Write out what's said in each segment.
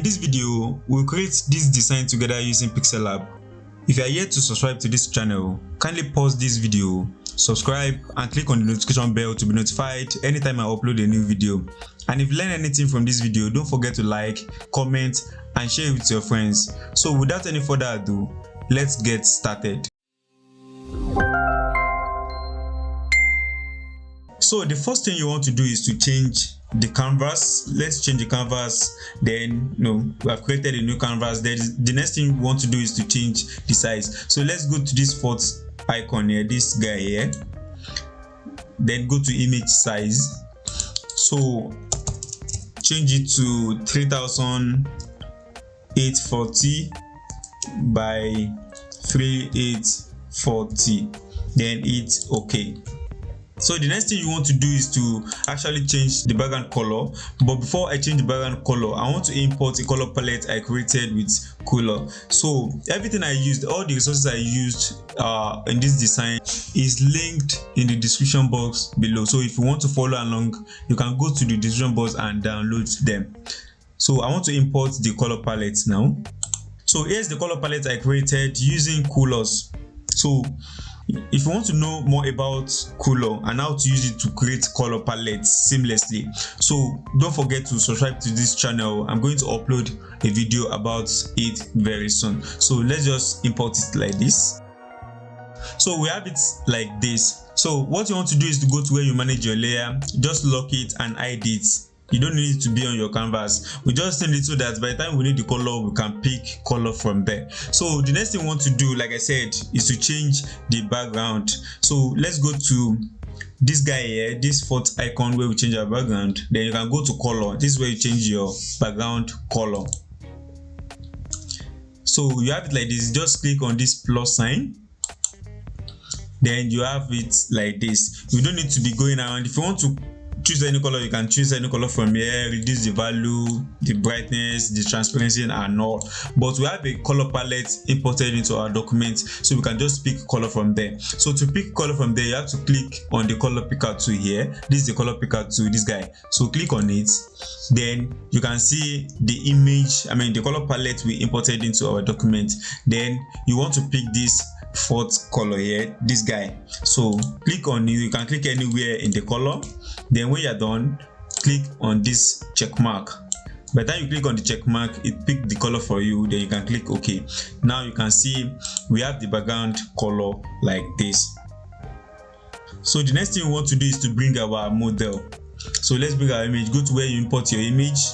in this video, we'll create this design together using Pixellab. If you are yet to subscribe to this channel, kindly pause this video, subscribe and click on the notification bell to be notified anytime I upload a new video. And if you learn anything from this video, don't forget to like, comment and share it with your friends. So without any further ado, let's get started. So the first thing you want to do is to change the canvas. Let's change the canvas. Then we have created a new canvas. Then the next thing we want to do is to change the size. So let's go to this fourth icon here, this guy here. Then go to image size. So change it to 3840 by 3840. Then hit OK. So the next thing you want to do is to actually change the background color. But before I change the background color, I want to import a color palette I created with Color. So everything I used, all the resources I used in this design is linked in the description box below. So if you want to follow along, you can go to the description box and download them. So I want to import the color palette now. So here's the color palette I created using Colors. So if you want to know more about Color and how to use it to create color palettes seamlessly, so don't forget to subscribe to this channel. I'm going to upload a video about it very soon. So let's just import it like this. So we have it like this. So what you want to do is to go to where you manage your layer, just lock it and hide it. You don't need it to be on your canvas. We just send it so that by the time we need the color, we can pick color from there. So the next thing we want to do, like I said, is to change the background. So let's go to this guy here, this fourth icon where we change our background. Then you can go to color. This is where you change your background color. So you have it like this. Just click on this plus sign. Then you have it like this. You don't need to be going around. If you want to choose any color, you can choose any color from here, reduce the value, the brightness, the transparency and all. But we have a color palette imported into our document, so we can just pick color from there. So to pick color from there, you have to click on the color picker tool here. This is the color picker tool, this guy. So click on it. Then you can see the image, the color palette we imported into our document. Then you want to pick this fourth color here, this guy. So click on it. You can click anywhere in the color. Then when you're done, click on this check mark. By the time you click on the check mark, it picked the color for you. Then you can click OK. Now you can see we have the background color like this. So the next thing we want to do is to bring our model. So let's bring our image. Go to where you import your image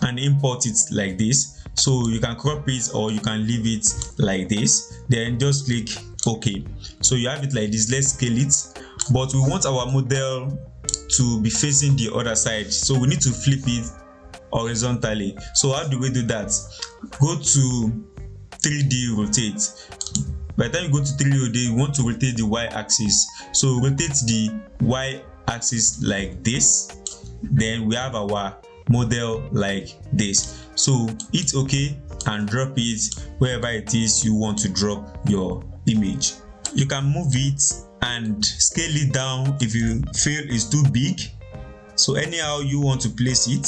and import it like this. So you can crop it or you can leave it like this. Then just click OK. So you have it like this. Let's scale it. But we want our model to be facing the other side, so we need to flip it horizontally. So how do we do that? Go to 3D rotate. By the time you go to 3D rotate, you want to rotate the y-axis. So rotate the y-axis like this. Then we have our model like this. So hit OK and drop it wherever it is you want to drop your image. You can move it and scale it down if you feel it's too big. So anyhow you want to place it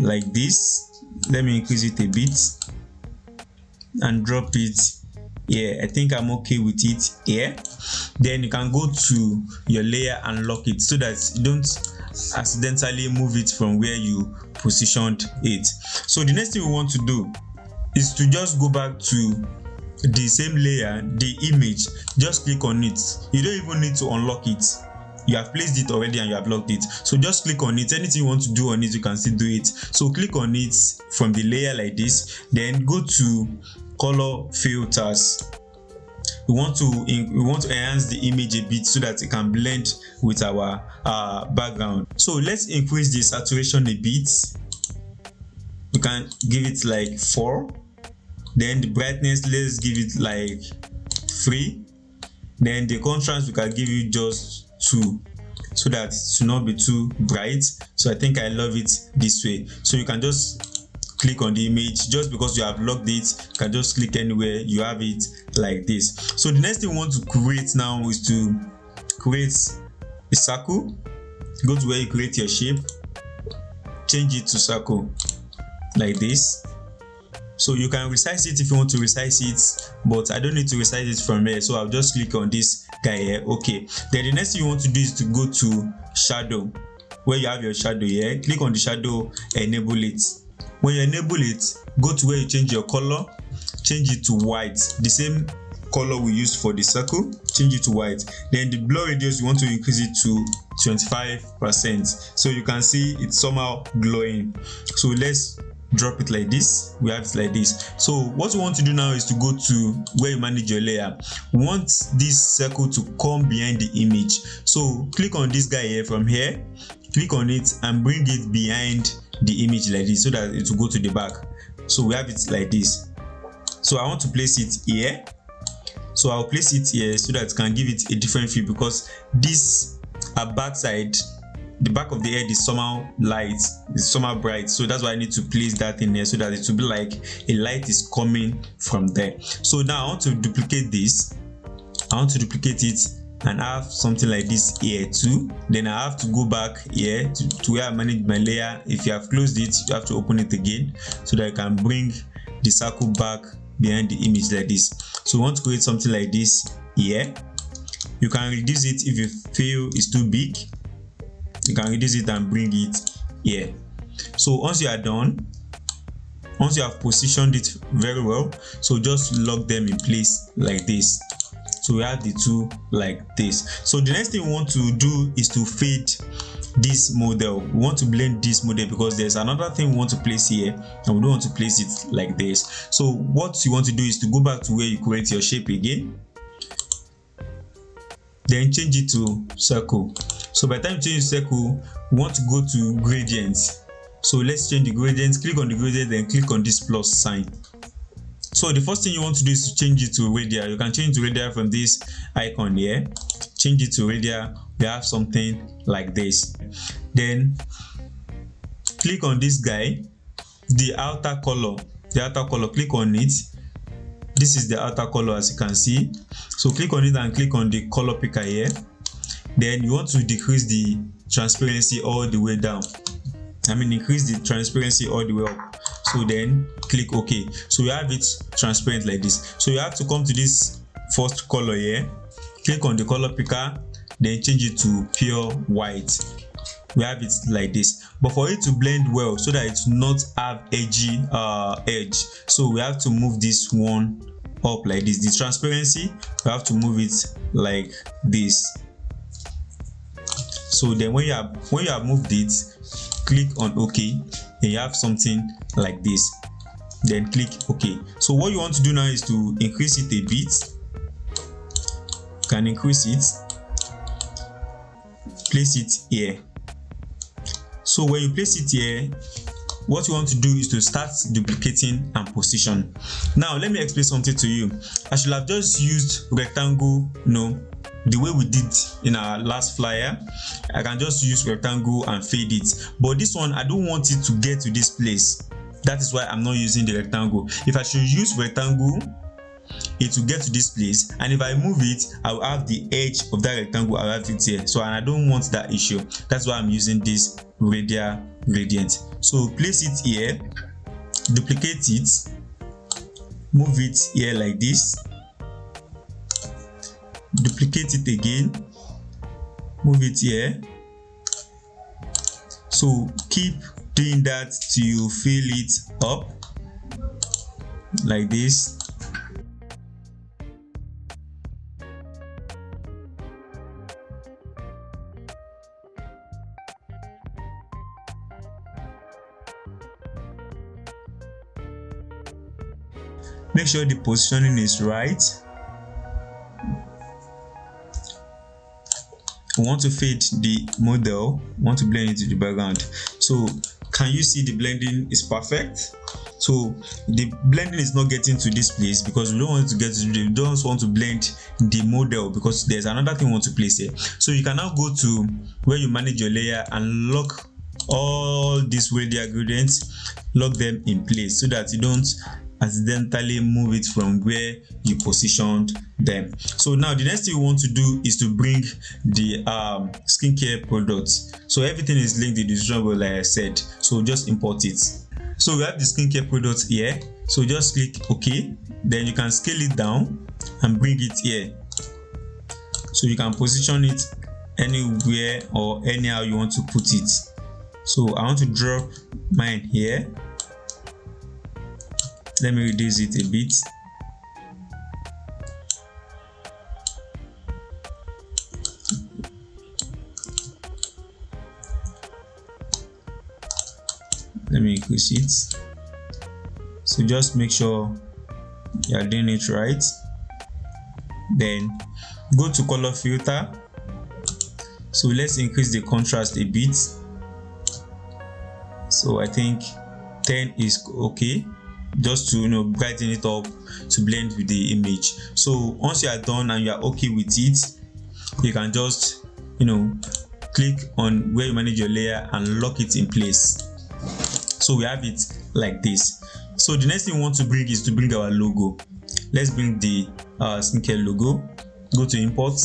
like this. Let me increase it a bit and drop it here. I think I'm okay with it here. Then you can go to your layer and lock it so that you don't accidentally move it from where you positioned it. So the next thing we want to do is to just go back to the same layer, the image. Just click on it. You don't even need to unlock it. You have placed it already and you have locked it. So just click on it. Anything you want to do on it, you can still do it. So click on it from the layer like this. Then go to color filters. We want to enhance the image a bit so that it can blend with our background. So let's increase the saturation a bit. You can give it like 4. Then the brightness, let's give it like 3. Then the contrast, we can give it just 2 so that it should not be too bright. So I think I love it this way. So you can just click on the image. Just because you have locked it, you can just click anywhere. You have it like this. So the next thing we want to create now is to create a circle. Go to where you create your shape. change it to circle like this. So you can resize it if you want to resize it, but I don't need to resize it from here, so I'll just click on this guy here. Okay, then the next thing you want to do is to go to shadow, where you have your shadow here. Click on the shadow, enable it. When you enable it, go to where you change your color, change it to white, the same color we used for the circle, change it to white. Then the blur radius, you want to increase it to 25%, so you can see it's somehow glowing. So let's drop it like this. We have it like this. So what we want to do now is to go to where you manage your layer. We want this circle to come behind the image, so click on this guy here. From here, click on it and bring it behind the image like this, so that it will go to the back. So we have it like this. So I want to place it here, so I'll place it here so that it can give it a different feel, because this back side, the back of the head is somehow light, it's somehow bright, so that's why I need to place that in there, so that it will be like a light is coming from there. So now I want to duplicate this. I want to duplicate it and have something like this here too. Then I have to go back here to where I manage my layer. If you have closed it, you have to open it again, so that I can bring the circle back behind the image like this. So we want to create something like this here. You can reduce it if you feel it's too big. You can reduce it and bring it here. So once you are done, once you have positioned it very well, so just lock them in place like this. So we have the two like this. So the next thing we want to do is to fade this model. We want to blend this model because there's another thing we want to place here, and we don't want to place it like this. So what you want to do is to go back to where you create your shape again, then change it to circle. So by the time you change the circle, we want to go to gradients. So let's change the gradients. Click on the gradient, then click on this plus sign. So the first thing you want to do is to change it to radial. You can change to radial from this icon here. Change it to radial. We have something like this. Then click on this guy, the outer color. Click on it. This is the outer color, as you can see. So click on it and click on the color picker here. Then you want to decrease the transparency all the way down. Increase the transparency all the way up. So then click OK. So you have it transparent like this. So you have to come to this first color here, click on the color picker, then change it to pure white. We have it like this. But for it to blend well, so that it will not have edgy edge, so we have to move this one up like this. The transparency, we have to move it like this. So then when you have moved it, click on OK, and you have something like this. Then click OK. So what you want to do now is to increase it a bit. You can increase it, place it here. So when you place it here, what you want to do is to start duplicating and position. Now let me explain something to you. I should have just used rectangle, the way we did in our last flyer. I can just use rectangle and fade it, but this one I don't want it to get to this place. That is why I'm not using the rectangle. If I should use rectangle, it will get to this place, and if I move it, I will have the edge of that rectangle, I will have it here. So, and I don't want that issue. That's why I'm using this radial gradient. So place it here, duplicate it, move it here like this, duplicate it again, move it here. So keep doing that till you fill it up like this. Make sure the positioning is right. We want to fade the model, we want to blend it to the background. So can you see the blending is perfect? So the blending is not getting to this place because we don't want to get to we don't want to blend the model, because there's another thing we want to place here. So you can now go to where you manage your layer and lock all these radial gradients, lock them in place so that you don't accidentally move it from where you positioned them. So now the next thing you want to do is to bring the skincare products. So everything is linked in the description box, like I said, so just import it. So we have the skincare products here, so just click OK. Then you can scale it down and bring it here, so you can position it anywhere or anyhow you want to put it. So I want to drop mine here. Let me reduce it a bit. Let me increase it. So just make sure you are doing it right. Then go to color filter. So let's increase the contrast a bit. So I think 10 is okay, just to brighten it up to blend with the image. So once you are done and you are okay with it, you can just click on where you manage your layer and lock it in place. So we have it like this. So the next thing we want to bring is to bring our logo. Let's bring the skincare logo. Go to import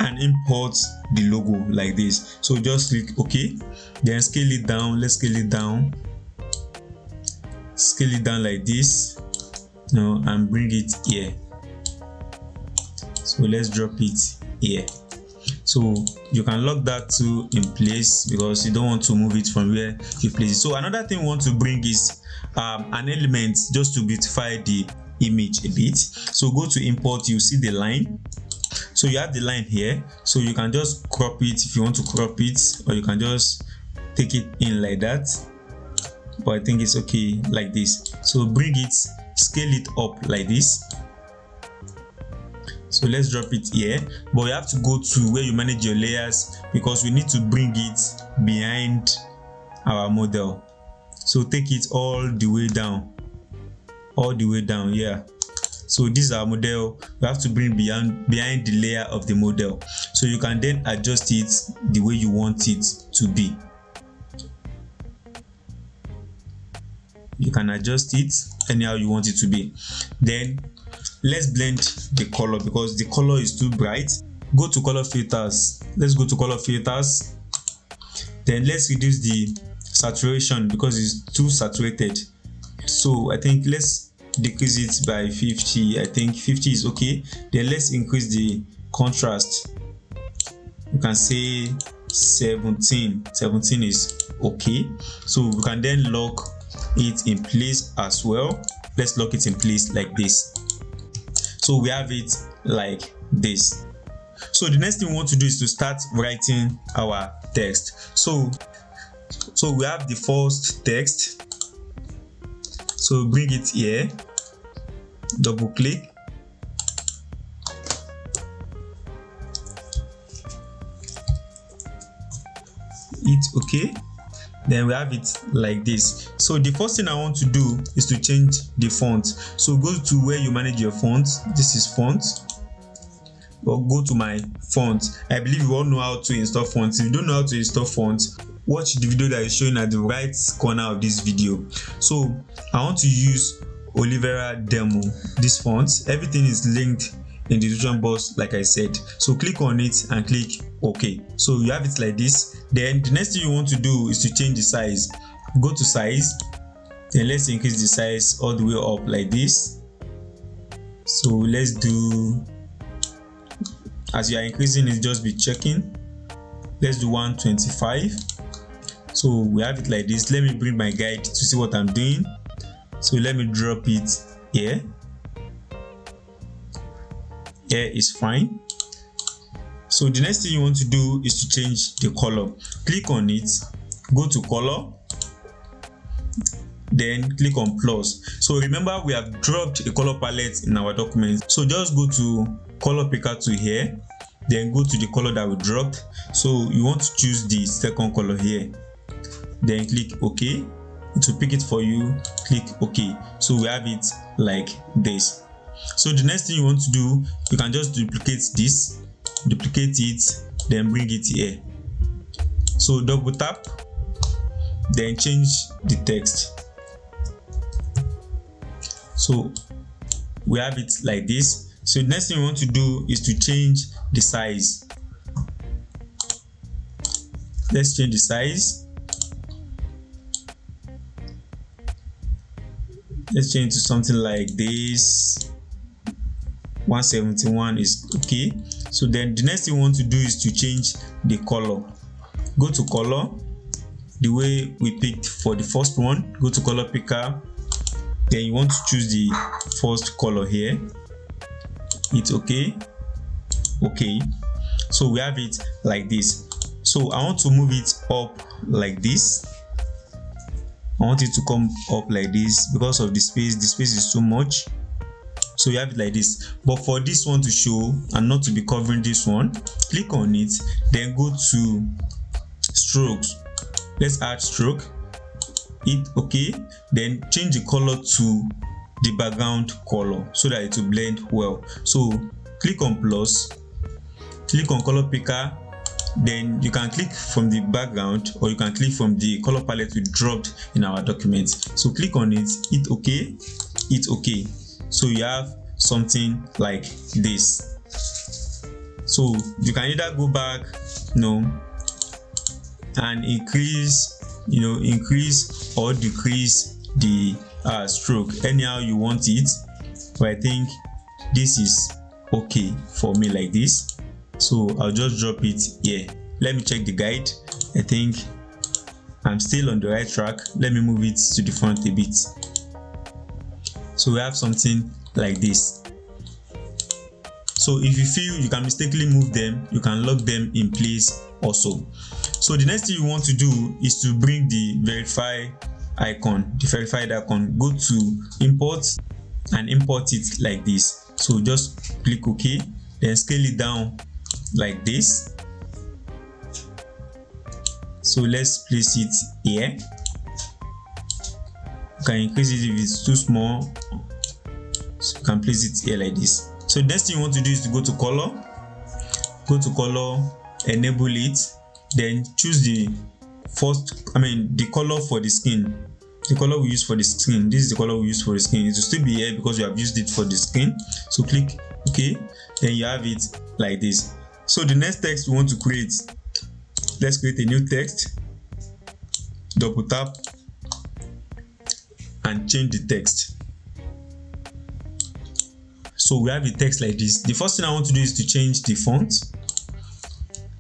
and import the logo like this. So just click OK, then scale it down. Let's scale it down. Scale it down like this, and bring it here. So let's drop it here. So you can lock that too in place because you don't want to move it from where you place it. So another thing we want to bring is an element just to beautify the image a bit. So go to import, you see the line. So you have the line here, so you can just crop it if you want to crop it, or you can just take it in like that, but I think it's okay like this. So bring it, scale it up like this. So let's drop it here, but you have to go to where you manage your layers because we need to bring it behind our model. So take it all the way down, yeah. So this is our model. We have to bring behind the layer of the model, so you can then adjust it the way you want it to be. You can adjust it anyhow you want it to be. Then let's blend the color because the color is too bright. Go to color filters. Let's go to color filters. Then let's reduce the saturation because it's too saturated. So I think let's decrease it by 50. I think 50 is okay. Then let's increase the contrast. You can say 17 is okay. So we can then lock it in place as well. Let's lock it in place like this. So we have it like this. So the next thing we want to do is to start writing our text. So we have the first text. So bring it here, double click, it's okay. Then we have it like this. So the first thing I want to do is to change the font. So go to where you manage your font. This is font, or go to my font. I believe you all know how to install fonts. If you don't know how to install fonts, watch the video that is showing at the right corner of this video. So I want to use Olivera Demo, this font. Everything is linked in the description box, like I said. So click on it and click OK. So you have it like this. Then the next thing you want to do is to change the size. Go to size, then let's increase the size all the way up like this. So let's do, as you are increasing it, just be checking. Let's do 125. So we have it like this. Let me bring my guide to see what I'm doing. So let me drop it here. Here is fine. So the next thing you want to do is to change the color. Click on it, go to color, then click on plus. So remember, we have dropped a color palette in our document. So just go to color picker to here, then go to the color that we dropped. So you want to choose the second color here, then click OK. It will pick it for you. Click OK. So we have it like this. So the next thing you want to do, you can just duplicate this, duplicate it, then bring it here. So double tap, then change the text. So we have it like this. So the next thing we want to do is to change the size. Let's change the size. Let's change to something like this. 171 is okay. So then the next thing we want to do is to change the color. Go to color, the way we picked for the first one. Go to color picker, then you want to choose the first color here. Hit okay. Okay, so we have it like this. So I want to move it up like this. I want it to come up like this because of the space is too much. So you have it like this. But for this one to show and not to be covering this one, click on it, then go to strokes. Let's add stroke. Hit okay, then change the color to the background color so that it will blend well. So click on plus, click on color picker, then you can click from the background or you can click from the color palette we dropped in our document. So click on it, hit okay, hit okay. So you have something like this. So you can either go back, and increase or decrease the stroke anyhow you want it, but I think this is okay for me like this. So I'll just drop it here. Let me check the guide. I think I'm still on the right track. Let me move it to the front a bit. So we have something like this. So if you feel you can mistakenly move them, you can lock them in place also. So the next thing you want to do is to bring the verified icon. Go to import and import it like this. So just click OK, then scale it down like this. So let's place it here. You can increase it if it's too small. So you can place it here like this. So the next thing you want to do is to go to color, enable it, then choose the color for the skin. The color we use for the skin. This is the color we use for the skin. It will still be here because we have used it for the skin. So click OK, then you have it like this. So the next text we want to create, let's create a new text. Double tap and change the text. So we have a text like this. The first thing I want to do is to change the font.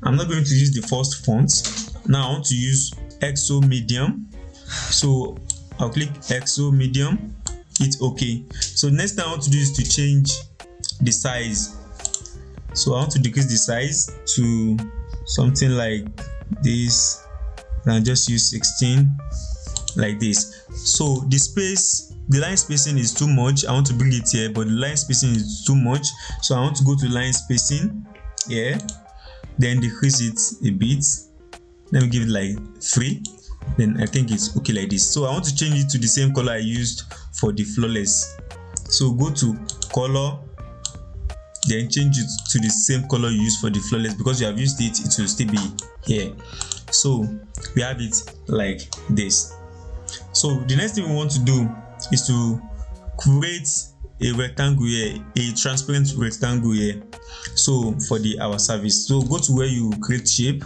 I'm not going to use the first font. Now I want to use XO medium. So I'll click XO medium, hit OK. So next thing I want to do is to change the size. So I want to decrease the size to something like this, and just use 16 like this. So the line spacing is too much. I want to bring it here, but the line spacing is too much. So I want to go to line spacing here, then decrease it a bit. Let me give it like 3. Then I think it's okay like this. So I want to change it to the same color I used for the flawless. So go to color, then change it to the same color you used for the flawless. Because you have used it, it will still be here. So we have it like this. So the next thing we want to do is to create a rectangle here, a transparent rectangle here. So for our service, so go to where you create shape,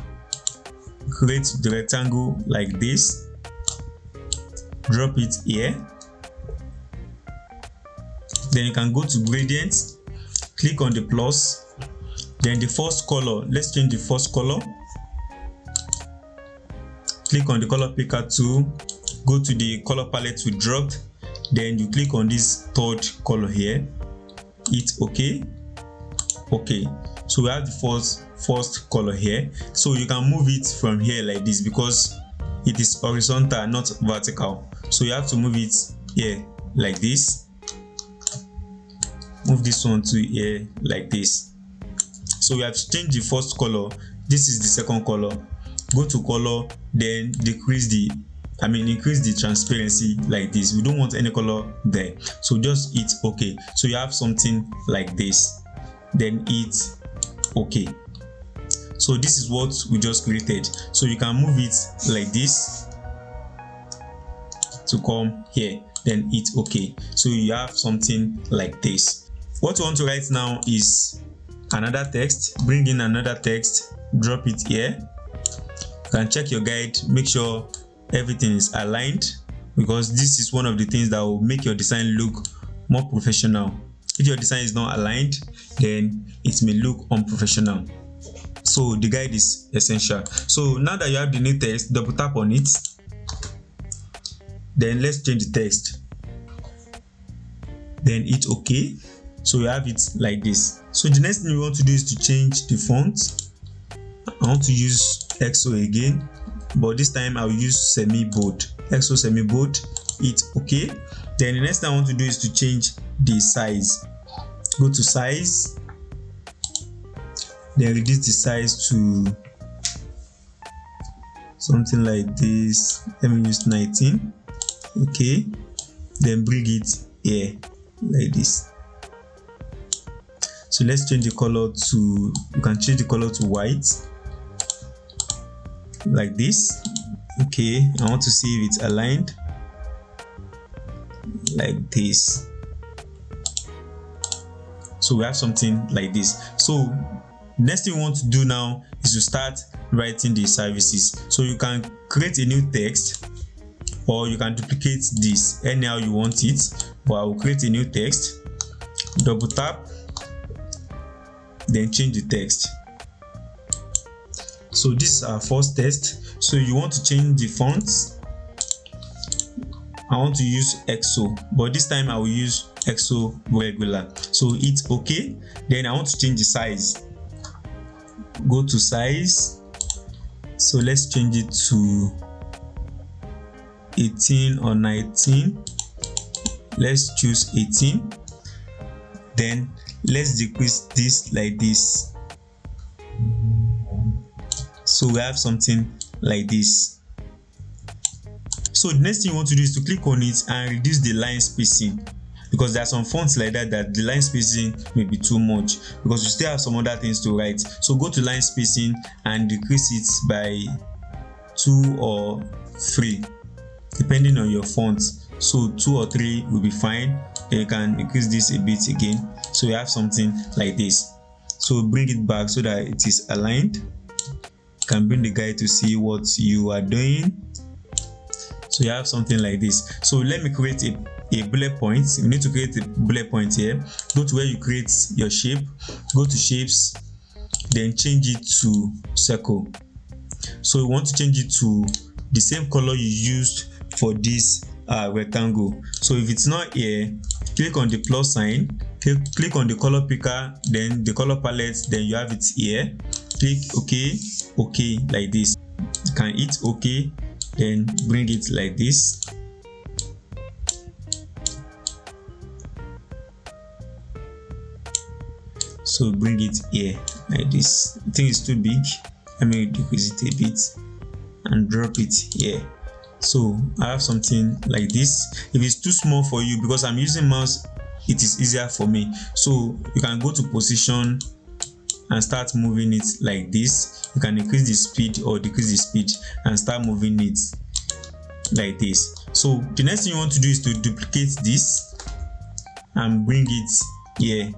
create the rectangle like this, drop it here, then you can go to gradient, click on the plus, then the first color, let's change the first color, click on the color picker tool, go to the color palette we dropped, then you click on this third color here, hit OK. Okay, so we have the first color here. So you can move it from here like this because it is horizontal, not vertical. So you have to move it here like this. Move this one to here like this. So we have changed the first color. This is the second color. Go to color, then increase the transparency like this. We don't want any color there. So just hit OK. So you have something like this. Then hit OK. So this is what we just created. So you can move it like this to come here. then hit OK. So you have something like this. What you want to write now is another text. Bring in another text, drop it here. You can check your guide, make sure everything is aligned, because this is one of the things that will make your design look more professional. If your design is not aligned, then it may look unprofessional. So the guide is essential. So now that you have the new text, double tap on it. Then let's change the text. Then hit OK. So you have it like this. So the next thing you want to do is to change the font. I want to use EXO again, but this time I will use semi-bold. EXO semi-bold. Hit OK. Then the next thing I want to do is to change the size. Go to size. Then reduce the size to something like this. Let me use 19. Okay. Then bring it here like this. So let's change the color to, you can change the color to white like this. Okay, I want to see if it's aligned like this. So we have something like this. So next thing we want to do now is to start writing the services. So you can create a new text, or you can duplicate this anyhow you want it, but I will create a new text. Double tap, then change the text. So this is our first text. So you want to change the font. I want to use EXO, but this time I will use EXO regular. So hit OK. Then I want to change the size. Go to size. So let's change it to 18 or 19. Let's choose 18. Then let's decrease this like this. So we have something like this. So the next thing you want to do is to click on it and reduce the line spacing, because there are some fonts like that the line spacing may be too much, because you still have some other things to write. So go to line spacing and decrease it by 2 or 3 depending on your font. So 2 or 3 will be fine. Then you can increase this a bit again. So you have something like this. So bring it back so that it is aligned. You can bring the guide to see what you are doing. So you have something like this. So let me create a bullet point. You need to create a bullet point here. Go to where you create your shape. Go to shapes. Then change it to circle. So you want to change it to the same color you used for this rectangle. So if it's not here, click on the plus sign, click on the color picker, then the color palette, then you have it here. Click OK, OK like this. You can hit OK, then bring it like this. So bring it here like this. I think it's too big. Let me decrease it a bit and drop it here. So I have something like this. If it's too small for you, because I'm using mouse, it is easier for me. So you can go to position and start moving it like this. You can increase the speed or decrease the speed and start moving it like this. So the next thing you want to do is to duplicate this and bring it here.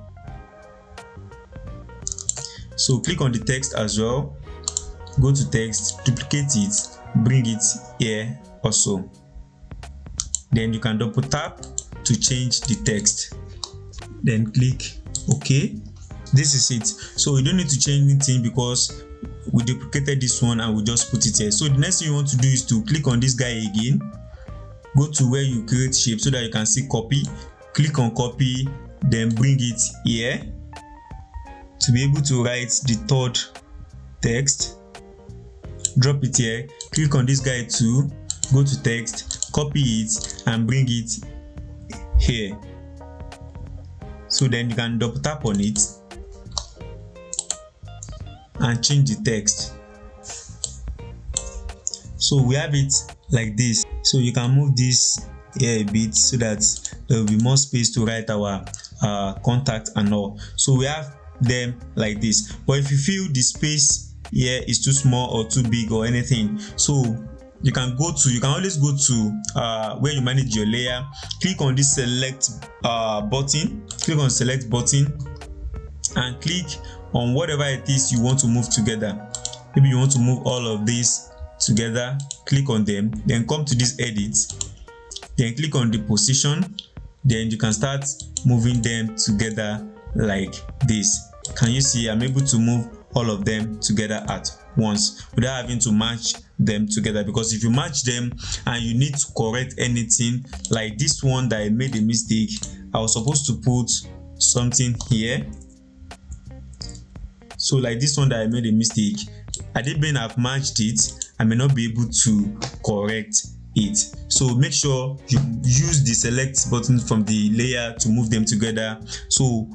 So click on the text as well. Go to text, duplicate it, bring it here also. Then you can double tap to change the text. Then click OK. This is it. So you don't need to change anything because we duplicated this one and we just put it here. So the next thing you want to do is to click on this guy again. Go to where you create shape so that you can see copy. Click on copy, then bring it here to be able to write the third text. Drop it here. Click on this guy too. Go to text, copy it and bring it here. So then you can double tap on it and change the text. So we have it like this. So you can move this here a bit so that there will be more space to write our contact and all. So we have them like this. But if you feel the space here is too small or too big or anything, so you can always go to where you manage your layer, click on this select button, click on select button and click on whatever it is you want to move together. Maybe you want to move all of these together, click on them, then come to this edit, then click on the position, then you can start moving them together like this. Can you see I'm able to move all of them together at once without having to match them together? Because if you match them and you need to correct anything, like this one that I made a mistake, I was supposed to put something here. So like this one that I made a mistake, I didn't have matched it, I may not be able to correct it. So make sure you use the select button from the layer to move them together. So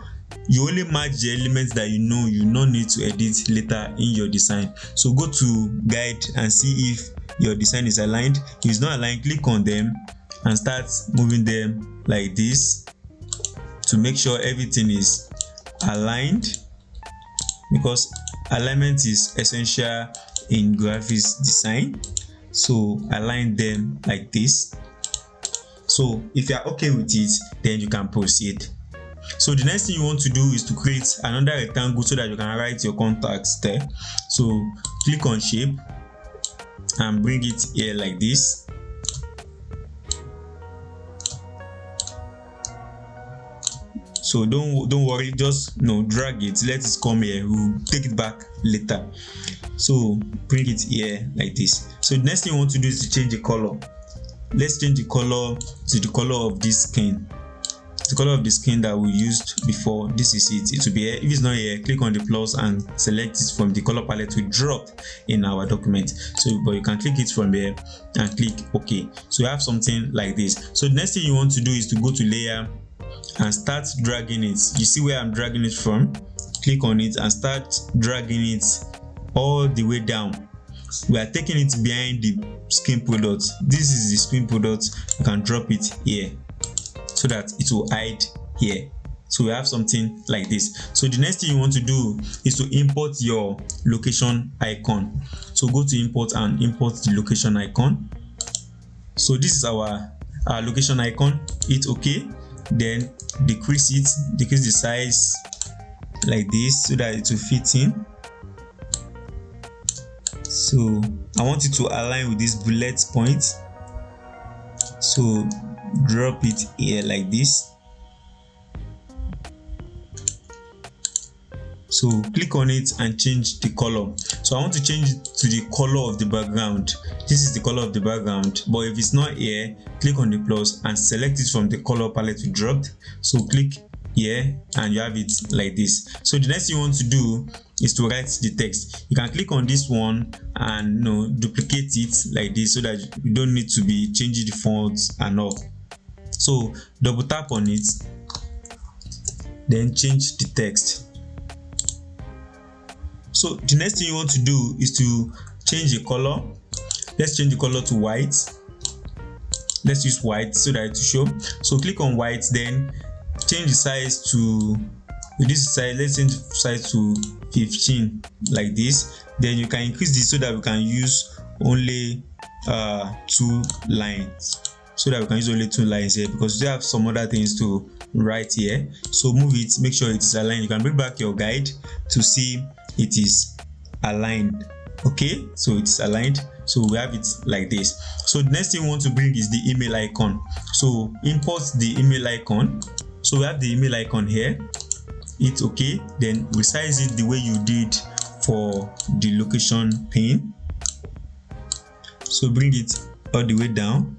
you only match the elements that you no need to edit later in your design. So go to guide and see if your design is aligned. If it's not aligned, click on them and start moving them like this to make sure everything is aligned, because alignment is essential in graphics design. So align them like this. So if you are okay with it, then you can proceed. So the next thing you want to do is to create another rectangle so that you can write your contacts there. So click on shape and bring it here like this. So don't worry, just drag it, let it come here, we'll take it back later. So bring it here like this. So the next thing you want to do is to change the color. Let's change the color to the color of this skin. The color of the skin that we used before, this is it. It will be here. If it's not here, click on the plus and select it from the color palette we dropped in our document. So but you can click it from here and click OK. So you have something like this. So the next thing you want to do is to go to layer and start dragging it. You see where I'm dragging it from? Click on it and start dragging it all the way down. We are taking it behind the skin product. This is the skin product. You can drop it here so that it will hide here. So we have something like this. So the next thing you want to do is to import your location icon. So go to import and import the location icon. So this is our location icon. Hit OK. Then decrease the size like this so that it will fit in. So I want it to align with this bullet point. So drop it here like this. So click on it and change the color. So I want to change it to the color of the background. This is the color of the background, but if it's not here, click on the plus and select it from the color palette we dropped. So click here and you have it like this. So the next thing you want to do is to write the text. You can click on this one and duplicate it like this so that you don't need to be changing the fonts and all. So double tap on it, then change the text. So the next thing you want to do is to change the color. Let's change the color to white. Let's use white so that it will show. So click on white, then change the size to this size. Let's change the size to 15 like this. Then you can increase this so that we can use only 2 lines. So that we can use only 2 lines here, because we have some other things to write here. So move it, make sure it is aligned. You can bring back your guide to see it is aligned. Okay, so it's aligned. So we have it like this. So the next thing we want to bring is the email icon. So import the email icon. So we have the email icon here. Hit OK, then resize it the way you did for the location pane. So bring it all the way down.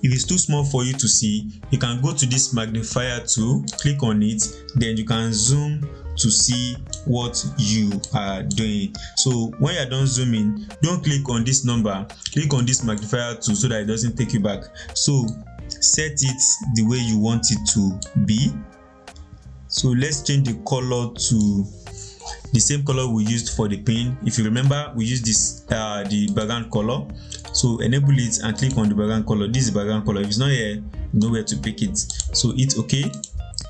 If it's too small for you to see, you can go to this magnifier tool, click on it, then you can zoom to see what you are doing. So when you're done zooming, don't click on this number, click on this magnifier tool so that it doesn't take you back. So set it the way you want it to be. So let's change the color to the same color we used for the pin. If you remember, we used this the background color. So enable it and click on the background color. This is the background color. If it's not here, you know where to pick it. So hit OK.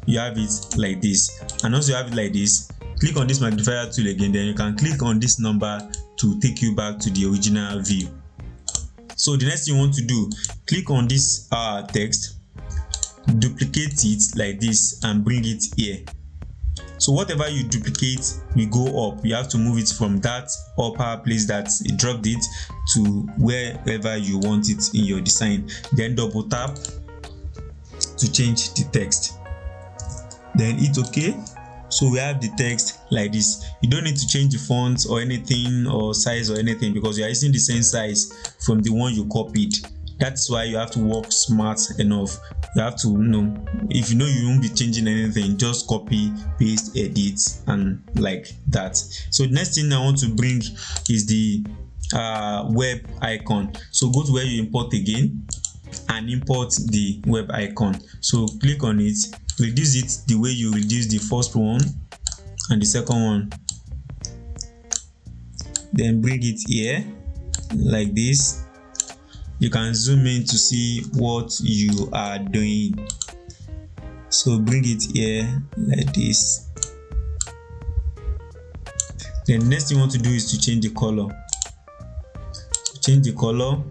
You have it like this. And once you have it like this, click on this magnifier tool again. Then you can click on this number to take you back to the original view. So the next thing you want to do, click on this text, duplicate it like this and bring it here. So whatever you duplicate will go up. You have to move it from that upper place that you dropped it to wherever you want it in your design. Then double tap to change the text. Then hit OK. So we have the text like this. You don't need to change the font or anything or size or anything because you are using the same size from the one you copied. That's why you have to work smart enough. You have to know, if you know you won't be changing anything, just copy, paste, edit, and like that. So the next thing I want to bring is the web icon. So go to where you import again and import the web icon. So click on it, reduce it the way you reduce the first one and the second one. Then bring it here like this. You can zoom in to see what you are doing. So bring it here like this. Then the next thing you want to do is to change the color. Change the color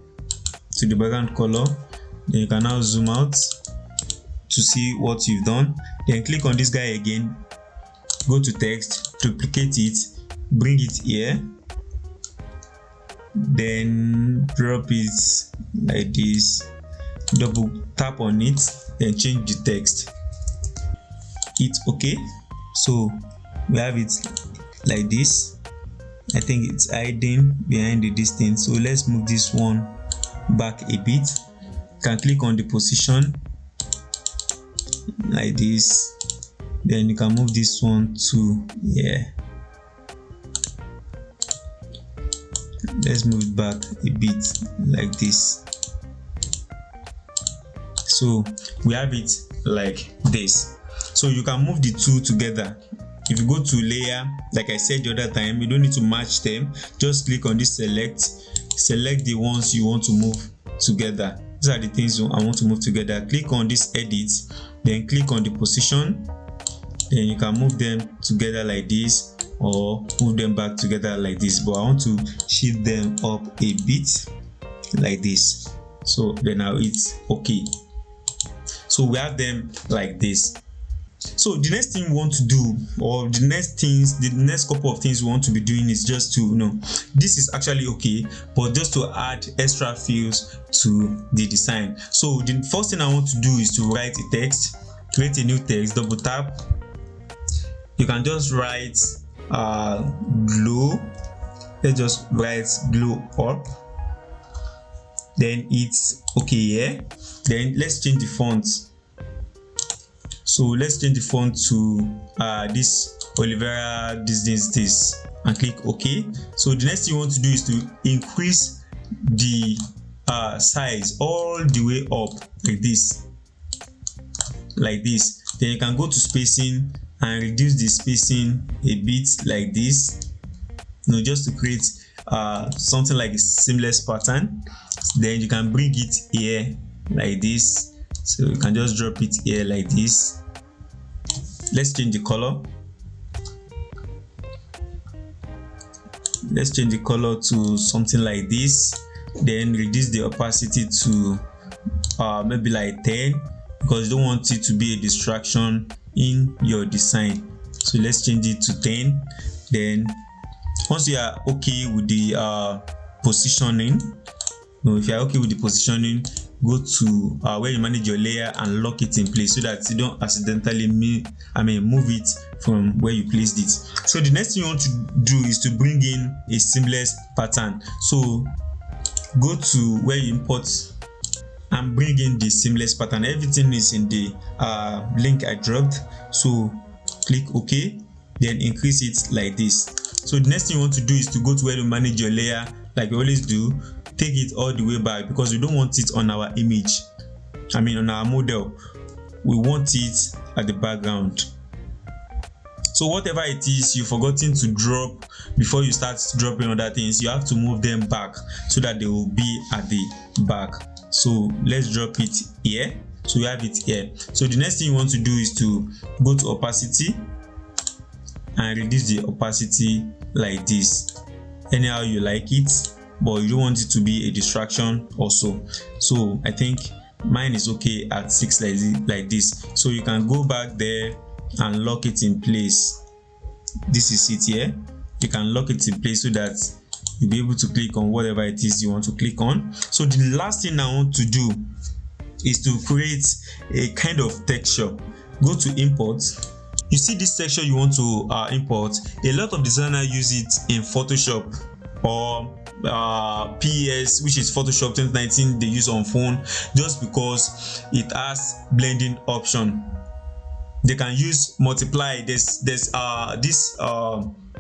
to the background color. Then you can now zoom out to see what you've done. Then click on this guy again, go to text, duplicate it, bring it here, then drop it like this, double tap on it, then change the text, hit OK. So we have it like this. I think it's hiding behind the distance, so let's move this one back a bit. You can click on the position like this, then you can move this one to here. Let's move it back a bit like this. So we have it like this. So you can move the two together. If you go to layer, like I said the other time, you don't need to match them. Just click on this select the ones you want to move together. These are the things I want to move together. Click on this edit, then click on the position, then you can move them together like this or move them back together like this, but I want to shift them up a bit like this. So then now it's OK. So we have them like this. So the next thing we want to do, or the next couple of things we want to be doing is just to this is actually okay, but just to add extra fields to the design. So the first thing I want to do is to write a text, create a new text, double tap. You can just write glow. Let's just write glow up. Then it's okay here. Then let's change the font. So let's change the font to this Olivera this and click OK. So the next thing you want to do is to increase the size all the way up like this. Then you can go to spacing and reduce the spacing a bit like this, just to create something like a seamless pattern. Then you can bring it here like this. So you can just drop it here like this. Let's change the color. Let's change the color to something like this. Then reduce the opacity to maybe like 10, because you don't want it to be a distraction in your design. So let's change it to 10. Then once you are okay with the positioning, if you are okay with the positioning, go to where you manage your layer and lock it in place so that you don't accidentally move it from where you placed it. So the next thing you want to do is to bring in a seamless pattern. So go to where you import and bring in the seamless pattern. Everything is in the link I dropped. So click OK, then increase it like this. So the next thing you want to do is to go to where you manage your layer, like you always do. Take it all the way back because we don't want it on our image, on our model. We want it at the background. So whatever it is you've forgotten to drop before you start dropping other things, you have to move them back so that they will be at the back. So let's drop it here. So we have it here. So the next thing you want to do is to go to opacity and reduce the opacity like this, anyhow you like it. but you don't want it to be a distraction also. So I think mine is okay at 6 like this. So you can go back there and lock it in place. This is it here. You can lock it in place so that you'll be able to click on whatever it is you want to click on. So the last thing I want to do is to create a kind of texture. Go to import. You see this texture you want to import. A lot of designers use it in Photoshop or PES, which is Photoshop 2019. They use on phone just because it has blending option. They can use multiply. There's this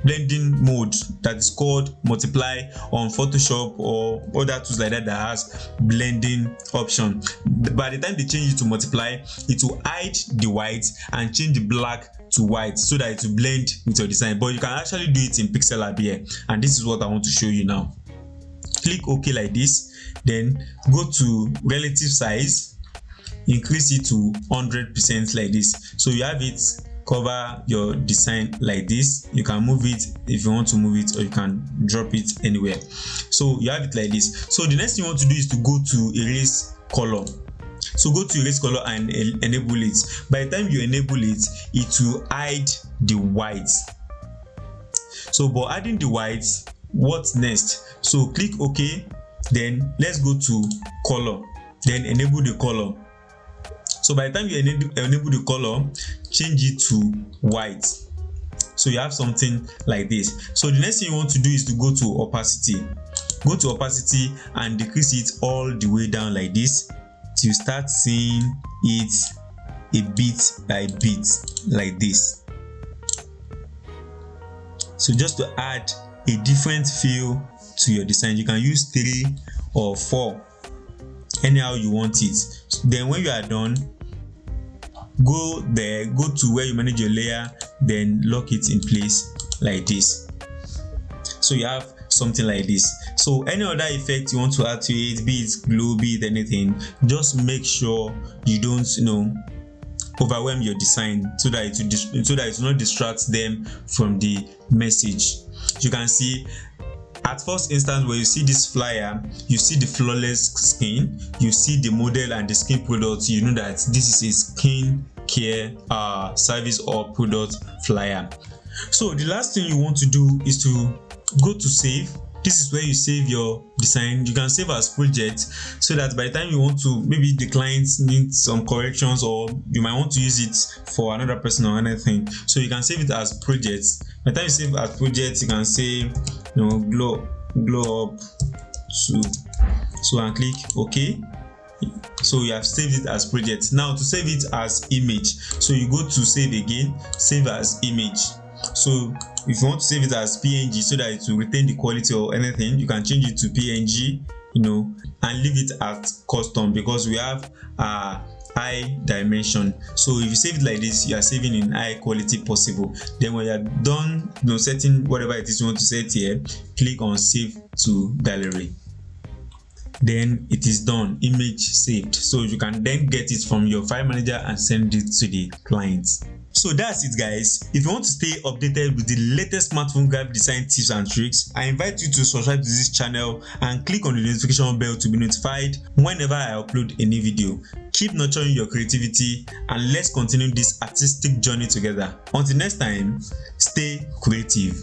blending mode that is called multiply on Photoshop or other tools like that has blending option. By the time they change it to multiply, it will hide the white and change the black to white so that it will blend with your design. But you can actually do it in Pixellab here, and this is what I want to show you now. Click OK like this, then go to relative size, increase it to 100% like this. So you have it cover your design like this. You can move it if you want to move it, or you can drop it anywhere. So you have it like this. So the next thing you want to do is to go to erase color. So go to erase color and enable it. By the time you enable it, it will hide the white. So by adding the white, what's next? So click OK, then let's go to color, then enable the color. So by the time you enable the color, change it to white. So you have something like this. So the next thing you want to do is to go to opacity. Go to opacity and decrease it all the way down like this till you start seeing it a bit by bit like this. So just to add a different feel to your design, you can use 3 or 4, anyhow you want it. Then when you are done, go to where you manage your layer, then lock it in place like this. So you have something like this. So any other effect you want to add to it, be it glow, be it anything, just make sure you don't overwhelm your design so that it will not distract them from the message. You can see at first instance where you see this flyer, you see the flawless skin, you see the model and the skin product, you know that this is a SkinCare service or product flyer. So the last thing you want to do is to go to save. This is where you save your design. You can save as project so that by the time you want to, maybe the client needs some corrections or you might want to use it for another person or anything. So you can save it as projects. By the time you save as projects, you can say glow up to, so and click OK. So you have saved it as project. Now to save it as image, so you go to save again, save as image. So if you want to save it as PNG so that it will retain the quality or anything, you can change it to PNG, and leave it at custom because we have high dimension. So if you save it like this, you are saving in high quality possible. Then when you are done setting whatever it is you want to set here, click on save to gallery. Then it is done, image saved. So you can then get it from your file manager and send it to the client. So that's it, guys. If you want to stay updated with the latest smartphone graphic design tips and tricks, I invite you to subscribe to this channel and click on the notification bell to be notified whenever I upload a new video. Keep nurturing your creativity and let's continue this artistic journey together. Until next time, stay creative.